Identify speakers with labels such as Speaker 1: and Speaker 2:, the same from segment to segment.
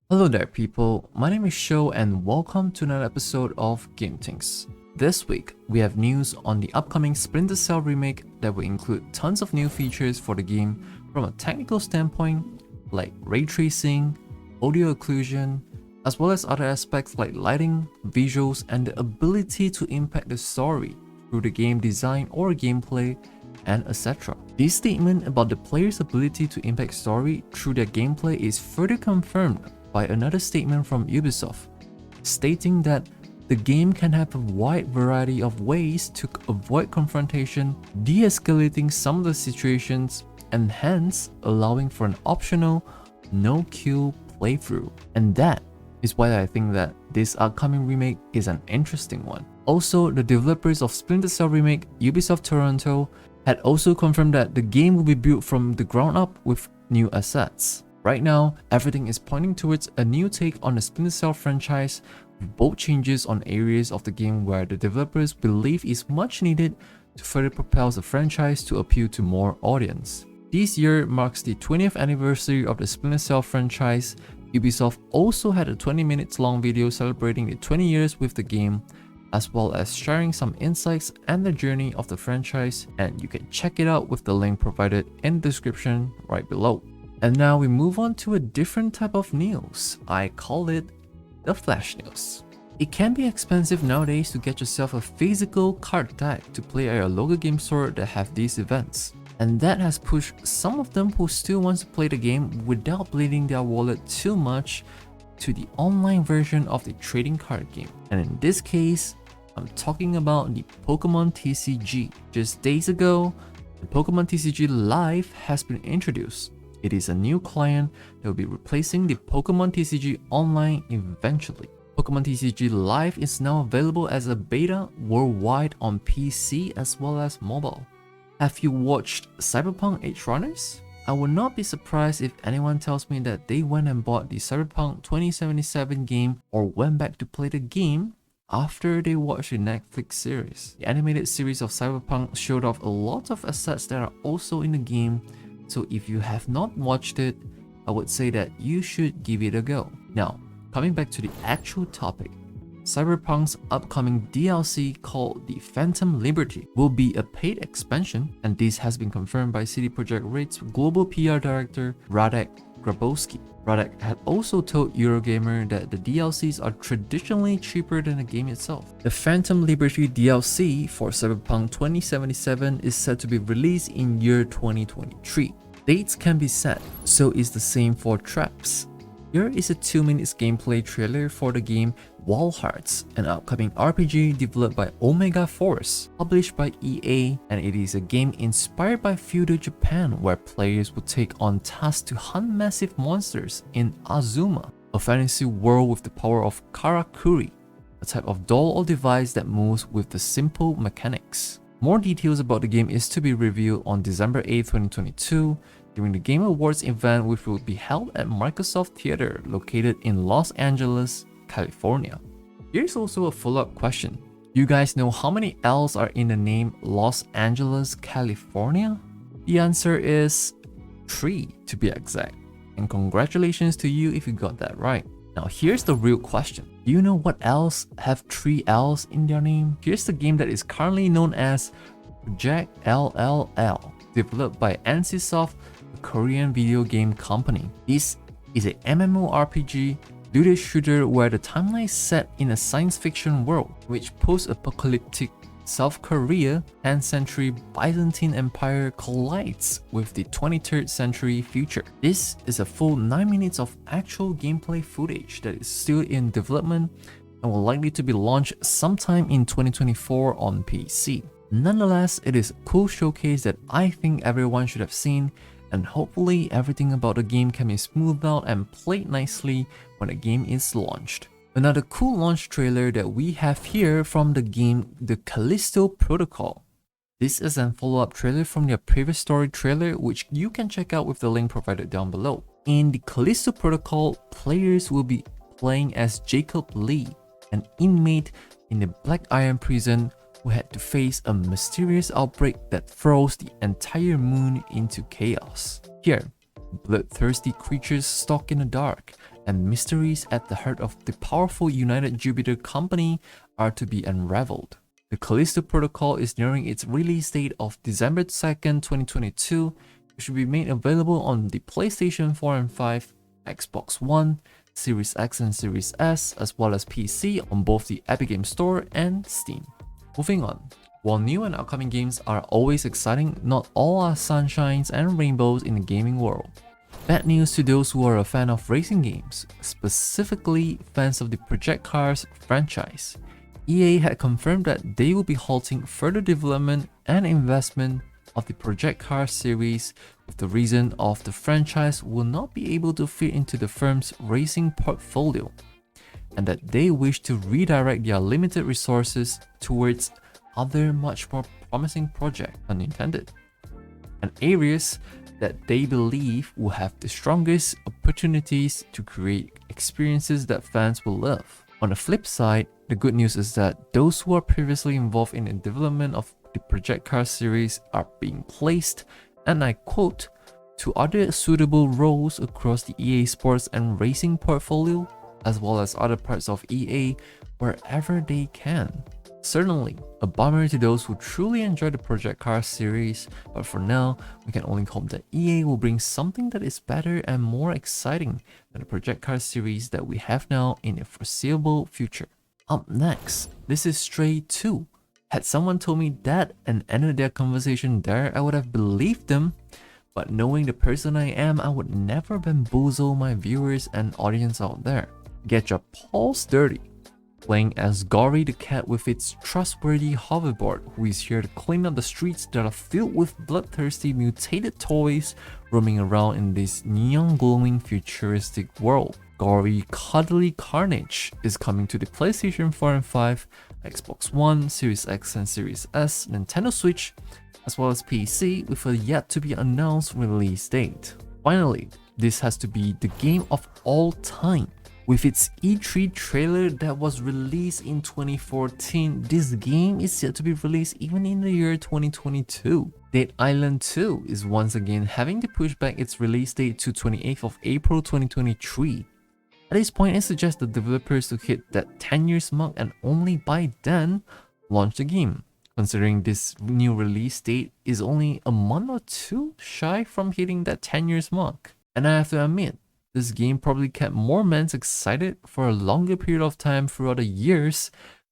Speaker 1: Hello there people, my name is Sho and welcome to another episode of Game Things. This week, we have news on the upcoming Splinter Cell remake that will include tons of new features for the game from a technical standpoint, like ray tracing, audio occlusion, as well as other aspects like lighting, visuals, and the ability to impact the story through the game design or gameplay, and etc. This statement about the player's ability to impact story through their gameplay is further confirmed by another statement from Ubisoft, stating that the game can have a wide variety of ways to avoid confrontation, de-escalating some of the situations, and hence allowing for an optional no-kill playthrough. And that is why I think that this upcoming remake is an interesting one. Also, the developers of Splinter Cell Remake, Ubisoft Toronto, had also confirmed that the game will be built from the ground up with new assets. Right now, everything is pointing towards a new take on the Splinter Cell franchise, with bold changes on areas of the game where the developers believe is much needed to further propel the franchise to appeal to more audience. This year marks the 20th anniversary of the Splinter Cell franchise. Ubisoft also had a 20 minutes long video celebrating the 20 years with the game, as well as sharing some insights and the journey of the franchise, and you can check it out with the link provided in the description right below. And now we move on to a different type of news. I call it the flash news. It can be expensive nowadays to get yourself a physical card deck to play at your local game store that have these events. And that has pushed some of them who still want to play the game without bleeding their wallet too much to the online version of the trading card game. And in this case, I'm talking about the Pokémon TCG. Just days ago, the Pokémon TCG Live has been introduced. It is a new client that will be replacing the Pokémon TCG Online eventually. Pokémon TCG Live is now available as a beta worldwide on PC as well as mobile. Have you watched Cyberpunk Edgerunners? I would not be surprised if anyone tells me that they went and bought the Cyberpunk 2077 game or went back to play the game after they watched the Netflix series. The animated series of Cyberpunk showed off a lot of assets that are also in the game, so if you have not watched it, I would say that you should give it a go. Now, coming back to the actual topic, Cyberpunk's upcoming DLC called the Phantom Liberty will be a paid expansion, and this has been confirmed by CD Projekt Red's global PR director Radek Grabowski. Radek had also told Eurogamer that the DLCs are traditionally cheaper than the game itself. The Phantom Liberty DLC for Cyberpunk 2077 is set to be released in year 2023. Dates can be set, so is the same for Traps. Here is a 2 minutes gameplay trailer for the game Wall Hearts, an upcoming RPG developed by Omega Force, published by EA, and it is a game inspired by feudal Japan where players will take on tasks to hunt massive monsters in Azuma, a fantasy world with the power of Karakuri, a type of doll or device that moves with the simple mechanics. More details about the game is to be revealed on December 8, 2022, during the Game Awards event, which will be held at Microsoft Theater located in Los Angeles, California. Here's also a follow-up question. You guys know how many L's are in the name Los Angeles, California? The answer is 3 to be exact. And congratulations to you if you got that right. Now here's the real question. Do you know what else have 3 L's in their name? Here's the game that is currently known as Project LLL, developed by NCSoft, a Korean video game company. This is a MMORPG looter shooter where the timeline is set in a science fiction world, which post-apocalyptic South Korea 10th century Byzantine Empire collides with the 23rd century future. This is a full 9 minutes of actual gameplay footage that is still in development and will likely to be launched sometime in 2024 on PC. Nonetheless, it is a cool showcase that I think everyone should have seen, and hopefully everything about the game can be smoothed out and played nicely when the game is launched. Another cool launch trailer that we have here from the game, the Callisto Protocol. This is a follow-up trailer from their previous story trailer, which you can check out with the link provided down below. In the Callisto Protocol, players will be playing as Jacob Lee, an inmate in the Black Iron prison who had to face a mysterious outbreak that throws the entire moon into chaos. Here, bloodthirsty creatures stalk in the dark, and mysteries at the heart of the powerful United Jupiter company are to be unraveled. The Callisto Protocol is nearing its release date of December 2nd, 2022, which will be made available on the PlayStation 4 and 5, Xbox One, Series X and Series S, as well as PC on both the Epic Games Store and Steam. Moving on. While new and upcoming games are always exciting, not all are sunshines and rainbows in the gaming world. Bad news to those who are a fan of racing games, specifically fans of the Project Cars franchise. EA had confirmed that they will be halting further development and investment of the Project Cars series with the reason of the franchise will not be able to fit into the firm's racing portfolio, and that they wish to redirect their limited resources towards other much more promising projects, unintended, and areas that they believe will have the strongest opportunities to create experiences that fans will love. On the flip side, the good news is that those who are previously involved in the development of the Project Cars series are being placed, and I quote, to other suitable roles across the EA Sports and Racing portfolio, as well as other parts of EA wherever they can. Certainly, a bummer to those who truly enjoy the Project Cars series, but for now, we can only hope that EA will bring something that is better and more exciting than the Project Cars series that we have now in the foreseeable future. Up next, this is Stray 2. Had someone told me that and ended their conversation there, I would have believed them, but knowing the person I am, I would never bamboozle my viewers and audience out there. Get your paws dirty. Playing as Gori the cat with its trustworthy hoverboard, who is here to clean up the streets that are filled with bloodthirsty mutated toys roaming around in this neon glowing futuristic world. Gori Cuddly Carnage is coming to the PlayStation 4 and 5, Xbox One, Series X and Series S, Nintendo Switch, as well as PC with a yet to be announced release date. Finally, this has to be the game of all time. With its E3 trailer that was released in 2014, this game is set to be released even in the year 2022. Dead Island 2 is once again having to push back its release date to 28th of April 2023. At this point, it suggests the developers to hit that 10 years mark and only by then launch the game, considering this new release date is only a month or two shy from hitting that 10 years mark. And I have to admit, this game probably kept more men excited for a longer period of time throughout the years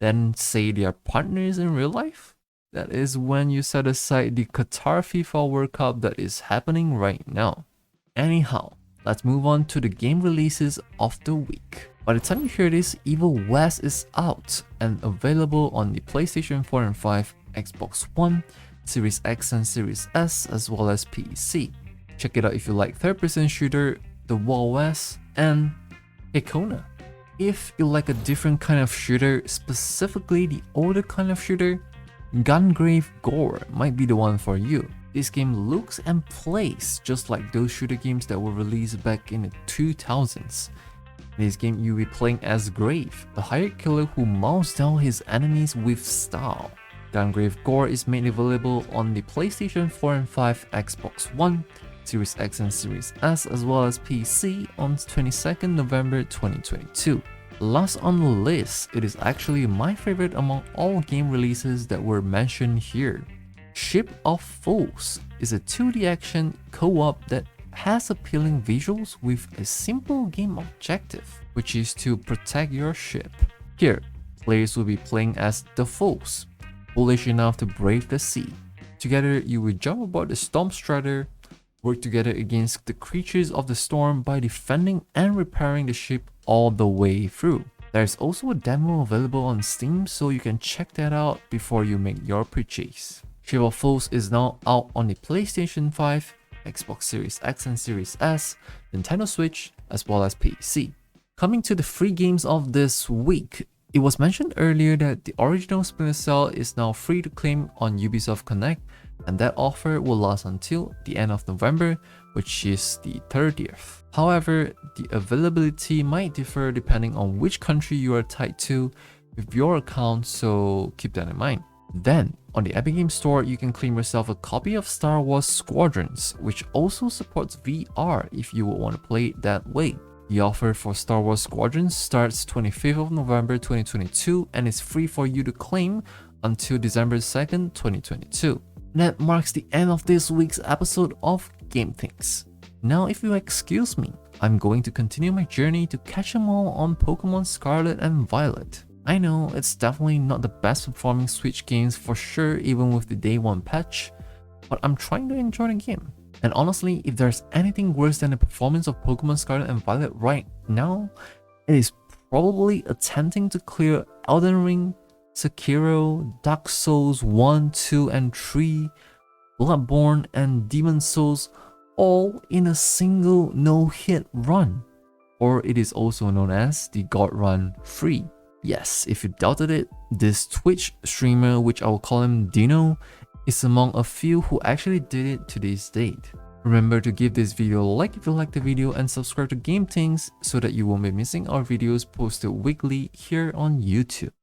Speaker 1: than, say, their partners in real life. That is when you set aside the Qatar FIFA World Cup that is happening right now. Anyhow, let's move on to the game releases of the week. By the time you hear this, Evil West is out and available on the PlayStation 4 and 5, Xbox One, Series X and Series S, as well as PC. Check it out if you like third-person shooter, the Wild West, and Hakona. If you like a different kind of shooter, specifically the older kind of shooter, Gungrave Gore might be the one for you. This game looks and plays just like those shooter games that were released back in the 2000s. In this game, you'll be playing as Grave, a hired killer who mows down his enemies with style. Gungrave Gore is made available on the PlayStation 4 and 5, Xbox One, Series X and Series S, as well as PC on 22nd November 2022. Last on the list, it is actually my favorite among all game releases that were mentioned here. Ship of Fools is a 2D action co-op that has appealing visuals with a simple game objective, which is to protect your ship. Here, players will be playing as the Fools, foolish enough to brave the sea. Together, you will jump aboard the Storm Strider, work together against the creatures of the storm by defending and repairing the ship all the way through. There's also a demo available on Steam, so you can check that out before you make your purchase. Ship of Fools is now out on the PlayStation 5, Xbox Series X and Series S, Nintendo Switch, as well as PC. Coming to the free games of this week, it was mentioned earlier that the original Splinter Cell is now free to claim on Ubisoft Connect, and that offer will last until the end of November, which is the 30th. However, the availability might differ depending on which country you are tied to with your account, so keep that in mind. Then, on the Epic Games Store, you can claim yourself a copy of Star Wars Squadrons, which also supports VR if you would want to play it that way. The offer for Star Wars Squadrons starts 25th of November 2022 and is free for you to claim until December 2nd, 2022. That marks the end of this week's episode of Game Things. Now, if you excuse me, I'm going to continue my journey to catch them all on Pokémon Scarlet and Violet. I know it's definitely not the best performing Switch games for sure, even with the day 1 patch, but I'm trying to enjoy the game. And honestly, if there's anything worse than the performance of Pokémon Scarlet and Violet right now, it is probably attempting to clear Elden Ring, Sekiro, Dark Souls 1, 2, and 3, Bloodborne, and Demon Souls all in a single no-hit run. Or it is also known as the God Run Free. Yes, if you doubted it, this Twitch streamer, which I will call him Dino, is among a few who actually did it to this date. Remember to give this video a like if you liked the video and subscribe to Game Things so that you won't be missing our videos posted weekly here on YouTube.